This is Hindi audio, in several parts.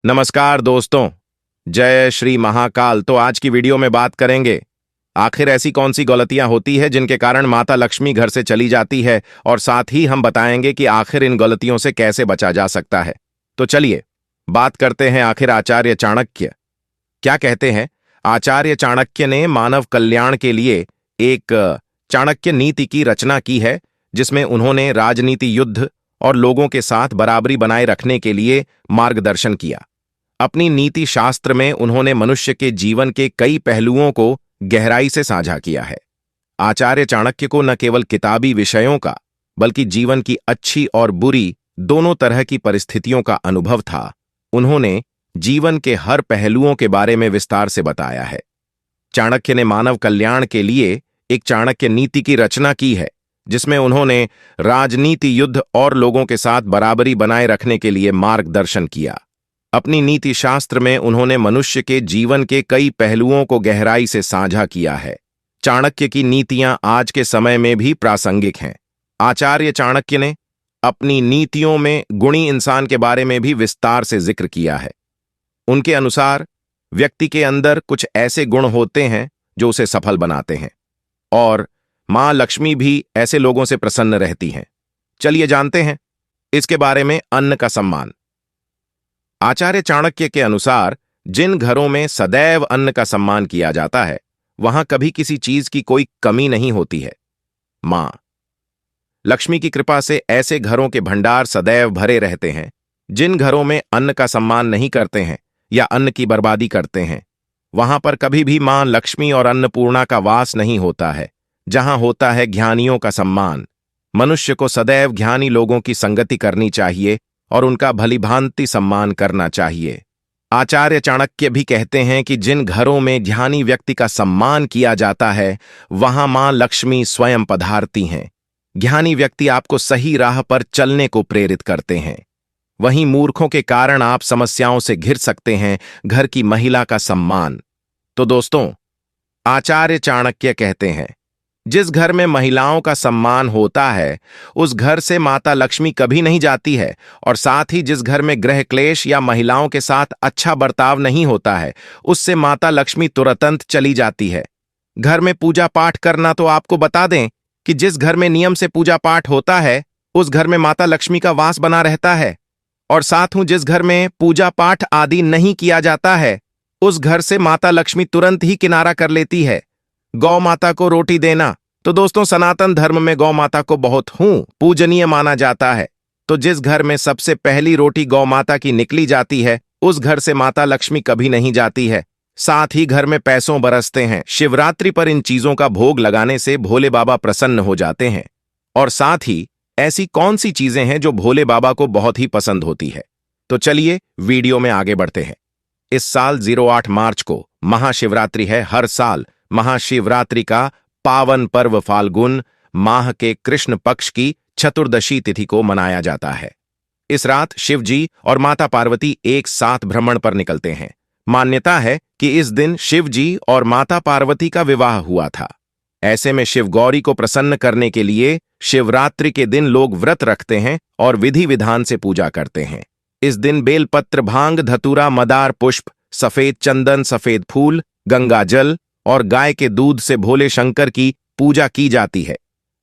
नमस्कार दोस्तों। जय श्री महाकाल। तो आज की वीडियो में बात करेंगे आखिर ऐसी कौन सी गलतियां होती है जिनके कारण माता लक्ष्मी घर से चली जाती है, और साथ ही हम बताएंगे कि आखिर इन गलतियों से कैसे बचा जा सकता है। तो चलिए बात करते हैं आखिर आचार्य चाणक्य क्या कहते हैं। आचार्य चाणक्य ने मानव कल्याण के लिए एक चाणक्य नीति की रचना की है, जिसमें उन्होंने राजनीति, युद्ध और लोगों के साथ बराबरी बनाए रखने के लिए मार्गदर्शन किया। अपनी नीति शास्त्र में उन्होंने मनुष्य के जीवन के कई पहलुओं को गहराई से साझा किया है। आचार्य चाणक्य को न केवल किताबी विषयों का बल्कि जीवन की अच्छी और बुरी दोनों तरह की परिस्थितियों का अनुभव था। उन्होंने जीवन के हर पहलुओं के बारे में विस्तार से बताया है। चाणक्य ने मानव कल्याण के लिए एक चाणक्य नीति की रचना की है, जिसमें उन्होंने राजनीति, युद्ध और लोगों के साथ बराबरी बनाए रखने के लिए मार्गदर्शन किया। अपनी नीति शास्त्र में उन्होंने मनुष्य के जीवन के कई पहलुओं को गहराई से साझा किया है। चाणक्य की नीतियां आज के समय में भी प्रासंगिक हैं। आचार्य चाणक्य ने अपनी नीतियों में गुणी इंसान के बारे में भी विस्तार से जिक्र किया है। उनके अनुसार व्यक्ति के अंदर कुछ ऐसे गुण होते हैं जो उसे सफल बनाते हैं, और मां लक्ष्मी भी ऐसे लोगों से प्रसन्न रहती हैं। चलिए जानते हैं इसके बारे में। अन्न का सम्मान। आचार्य चाणक्य के अनुसार जिन घरों में सदैव अन्न का सम्मान किया जाता है, वहां कभी किसी चीज की कोई कमी नहीं होती है। मां लक्ष्मी की कृपा से ऐसे घरों के भंडार सदैव भरे रहते हैं। जिन घरों में अन्न का सम्मान नहीं करते हैं या अन्न की बर्बादी करते हैं, वहां पर कभी भी मां लक्ष्मी और अन्नपूर्णा का वास नहीं होता है। जहां होता है ज्ञानियों का सम्मान। मनुष्य को सदैव ज्ञानी लोगों की संगति करनी चाहिए और उनका भलीभांति सम्मान करना चाहिए। आचार्य चाणक्य भी कहते हैं कि जिन घरों में ज्ञानी व्यक्ति का सम्मान किया जाता है, वहां मां लक्ष्मी स्वयं पधारती हैं। ज्ञानी व्यक्ति आपको सही राह पर चलने को प्रेरित करते हैं। वहीं मूर्खों के कारण आप समस्याओं से घिर सकते हैं। घर की महिला का सम्मान। तो दोस्तों, आचार्य चाणक्य कहते हैं, जिस घर में महिलाओं का सम्मान होता है, उस घर से माता लक्ष्मी कभी नहीं जाती है। और साथ ही जिस घर में गृह क्लेश या महिलाओं के साथ अच्छा बर्ताव नहीं होता है, उससे माता लक्ष्मी तुरंत चली जाती है। घर में पूजा पाठ करना, तो आपको बता दें कि जिस घर में नियम से पूजा पाठ होता है, उस घर में माता लक्ष्मी का वास बना रहता है। और साथ ही जिस घर में पूजा पाठ आदि नहीं किया जाता है, उस घर से माता लक्ष्मी तुरंत ही किनारा कर लेती है। गौ माता को रोटी देना, तो दोस्तों सनातन धर्म में गौ माता को बहुत पूजनीय माना जाता है। तो जिस घर में सबसे पहली रोटी गौ माता की निकली जाती है, उस घर से माता लक्ष्मी कभी नहीं जाती है। साथ ही घर में पैसों बरसते हैं। शिवरात्रि पर इन चीजों का भोग लगाने से भोले बाबा प्रसन्न हो जाते हैं। और साथ ही ऐसी कौन सी चीजें हैं जो भोले बाबा को बहुत ही पसंद होती है? तो चलिए वीडियो में आगे बढ़ते हैं। इस साल 08 मार्च को महाशिवरात्रि है। हर साल महाशिवरात्रि का पावन पर्व फाल्गुन माह के कृष्ण पक्ष की चतुर्दशी तिथि को मनाया जाता है। इस रात शिव जी और माता पार्वती एक साथ भ्रमण पर निकलते हैं। मान्यता है कि इस दिन शिव जी और माता पार्वती का विवाह हुआ था। ऐसे में शिव गौरी को प्रसन्न करने के लिए शिवरात्रि के दिन लोग व्रत रखते हैं और विधि विधान से पूजा करते हैं। इस दिन बेलपत्र, भांग, धतूरा, मदार पुष्प, सफेद चंदन, सफेद फूल, गंगा जल और गाय के दूध से भोले शंकर की पूजा की जाती है।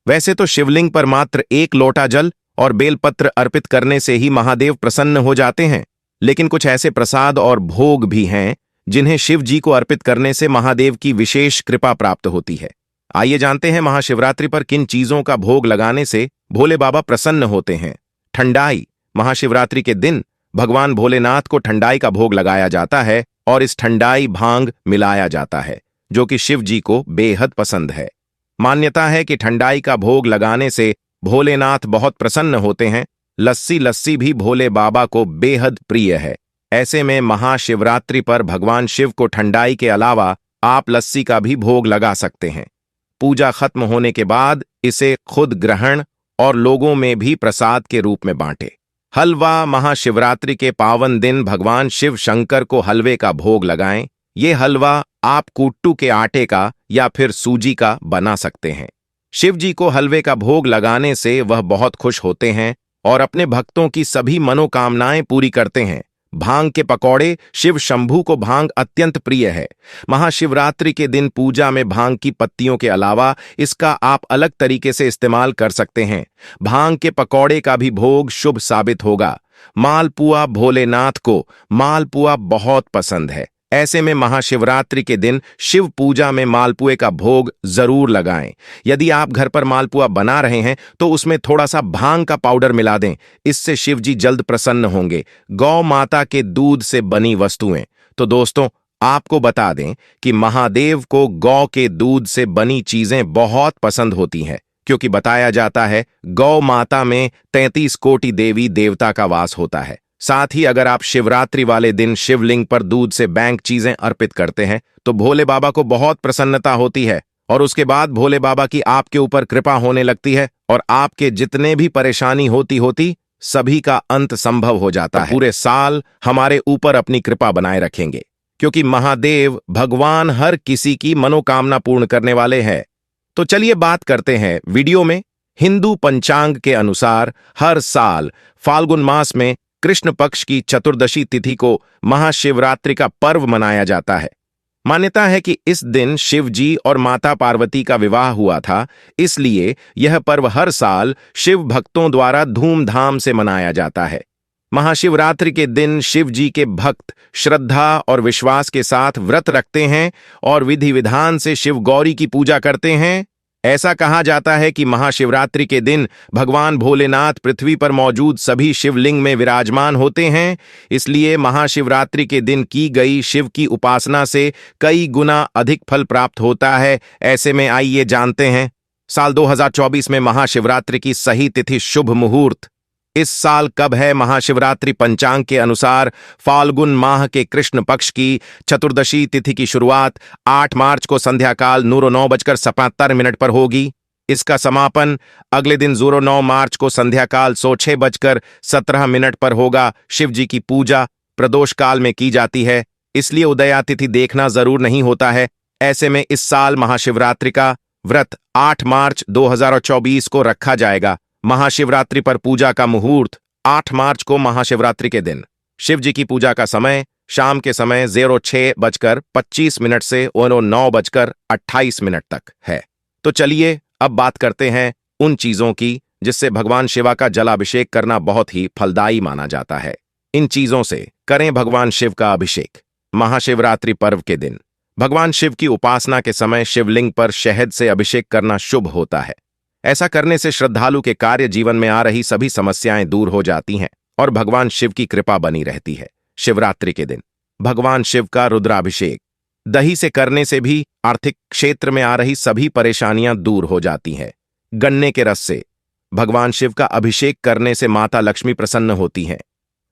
वैसे तो शिवलिंग पर मात्र एक लोटा जल और बेलपत्र अर्पित करने से ही महादेव प्रसन्न हो जाते हैं, लेकिन कुछ ऐसे प्रसाद और भोग भी हैं जिन्हें शिव जी को अर्पित करने से महादेव की विशेष कृपा प्राप्त होती है। आइए जानते हैं महाशिवरात्रि पर किन चीजों का भोग लगाने से भोले बाबा प्रसन्न होते हैं। ठंडाई। महाशिवरात्रि के दिन भगवान भोलेनाथ को ठंडाई का भोग लगाया जाता है और इस ठंडाई भांग मिलाया जाता है, जो कि शिव जी को बेहद पसंद है। मान्यता है कि ठंडाई का भोग लगाने से भोलेनाथ बहुत प्रसन्न होते हैं। लस्सी भी भोले बाबा को बेहद प्रिय है। ऐसे में महाशिवरात्रि पर भगवान शिव को ठंडाई के अलावा आप लस्सी का भी भोग लगा सकते हैं। पूजा खत्म होने के बाद इसे खुद ग्रहण और लोगों में भी प्रसाद के रूप में बांटे। हलवा। महाशिवरात्रि के पावन दिन भगवान शिव शंकर को हलवे का भोग लगाएं। ये हलवा आप कुट्टू के आटे का या फिर सूजी का बना सकते हैं। शिव जी को हलवे का भोग लगाने से वह बहुत खुश होते हैं और अपने भक्तों की सभी मनोकामनाएं पूरी करते हैं। भांग के पकौड़े। शिव शंभू को भांग अत्यंत प्रिय है। महाशिवरात्रि के दिन पूजा में भांग की पत्तियों के अलावा इसका आप अलग तरीके से इस्तेमाल कर सकते हैं। भांग के पकौड़े का भी भोग शुभ साबित होगा। मालपुआ। भोलेनाथ को मालपुआ बहुत पसंद है। ऐसे में महाशिवरात्रि के दिन शिव पूजा में मालपुए का भोग जरूर लगाएं। यदि आप घर पर मालपुआ बना रहे हैं तो उसमें थोड़ा सा भांग का पाउडर मिला दें। इससे शिव जी जल्द प्रसन्न होंगे। गौ माता के दूध से बनी वस्तुएं। तो दोस्तों, आपको बता दें कि महादेव को गौ के दूध से बनी चीजें बहुत पसंद होती हैं, क्योंकि बताया जाता है गौ माता में 33 कोटि देवी देवता का वास होता है। साथ ही अगर आप शिवरात्रि वाले दिन शिवलिंग पर दूध से बैंक चीजें अर्पित करते हैं तो भोले बाबा को बहुत प्रसन्नता होती है और उसके बाद भोले बाबा की आपके ऊपर कृपा होने लगती है और आपके जितने भी परेशानी होती सभी का अंत संभव हो जाता है। पूरे साल हमारे ऊपर अपनी कृपा बनाए रखेंगे, क्योंकि महादेव भगवान हर किसी की मनोकामना पूर्ण करने वाले हैं। तो चलिए बात करते हैं वीडियो में। हिंदू पंचांग के अनुसार हर साल फाल्गुन मास में कृष्ण पक्ष की चतुर्दशी तिथि को महाशिवरात्रि का पर्व मनाया जाता है। मान्यता है कि इस दिन शिव जी और माता पार्वती का विवाह हुआ था, इसलिए यह पर्व हर साल शिव भक्तों द्वारा धूमधाम से मनाया जाता है। महाशिवरात्रि के दिन शिव जी के भक्त श्रद्धा और विश्वास के साथ व्रत रखते हैं और विधि विधान से शिव गौरी की पूजा करते हैं। ऐसा कहा जाता है कि महाशिवरात्रि के दिन भगवान भोलेनाथ पृथ्वी पर मौजूद सभी शिवलिंग में विराजमान होते हैं। इसलिए महाशिवरात्रि के दिन की गई शिव की उपासना से कई गुना अधिक फल प्राप्त होता है। ऐसे में आइए जानते हैं साल 2024 में महाशिवरात्रि की सही तिथि, शुभ मुहूर्त इस साल कब है। महाशिवरात्रि पंचांग के अनुसार फाल्गुन माह के कृष्ण पक्ष की चतुर्दशी तिथि की शुरुआत 8 मार्च को संध्या काल 9:77 पर होगी। इसका समापन अगले दिन 9 मार्च को संध्या काल 6:17 पर होगा। शिव जी की पूजा प्रदोष काल में की जाती है, इसलिए उदया तिथि देखना जरूर नहीं होता है। ऐसे में इस साल महाशिवरात्रि का व्रत 8 मार्च 2024 को रखा जाएगा। महाशिवरात्रि पर पूजा का मुहूर्त 8 मार्च को महाशिवरात्रि के दिन। शिव जी की पूजा का समय शाम के समय 06:25 से 09:28 तक है। तो चलिए अब बात करते हैं उन चीजों की जिससे भगवान शिवा का जलाभिषेक करना बहुत ही फलदायी माना जाता है। इन चीजों से करें भगवान शिव का अभिषेक। महाशिवरात्रि पर्व के दिन भगवान शिव की उपासना के समय शिवलिंग पर शहद से अभिषेक करना शुभ होता है। ऐसा करने से श्रद्धालु के कार्य जीवन में आ रही सभी समस्याएं दूर हो जाती हैं और भगवान शिव की कृपा बनी रहती है। शिवरात्रि के दिन भगवान शिव का रुद्राभिषेक दही से करने से भी आर्थिक क्षेत्र में आ रही सभी परेशानियां दूर हो जाती हैं। गन्ने के रस से भगवान शिव का अभिषेक करने से माता लक्ष्मी प्रसन्न होती हैं।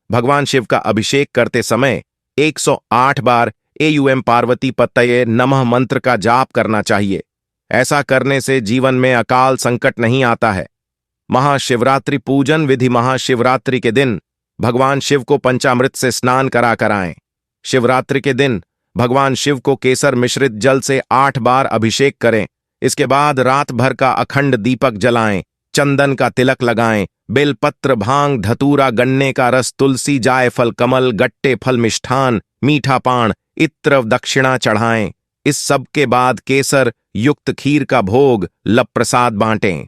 भगवान शिव का अभिषेक करते समय 108 बार एयूएम पार्वती पतये नमः मंत्र का जाप करना चाहिए। ऐसा करने से जीवन में अकाल संकट नहीं आता है। महाशिवरात्रि पूजन विधि। महाशिवरात्रि के दिन भगवान शिव को पंचामृत से स्नान कराएं। शिवरात्रि के दिन भगवान शिव को केसर मिश्रित जल से 8 बार अभिषेक करें। इसके बाद रात भर का अखंड दीपक जलाएं, चंदन का तिलक लगाएं, बेलपत्र, भांग, धतूरा, गन्ने का रस, तुलसी, जायफल, कमल, गट्टे फल, मिष्ठान, मीठा पान, इत्र, दक्षिणा चढ़ाएं। इस सब के बाद केसर युक्त खीर का भोग, लव प्रसाद बांटें।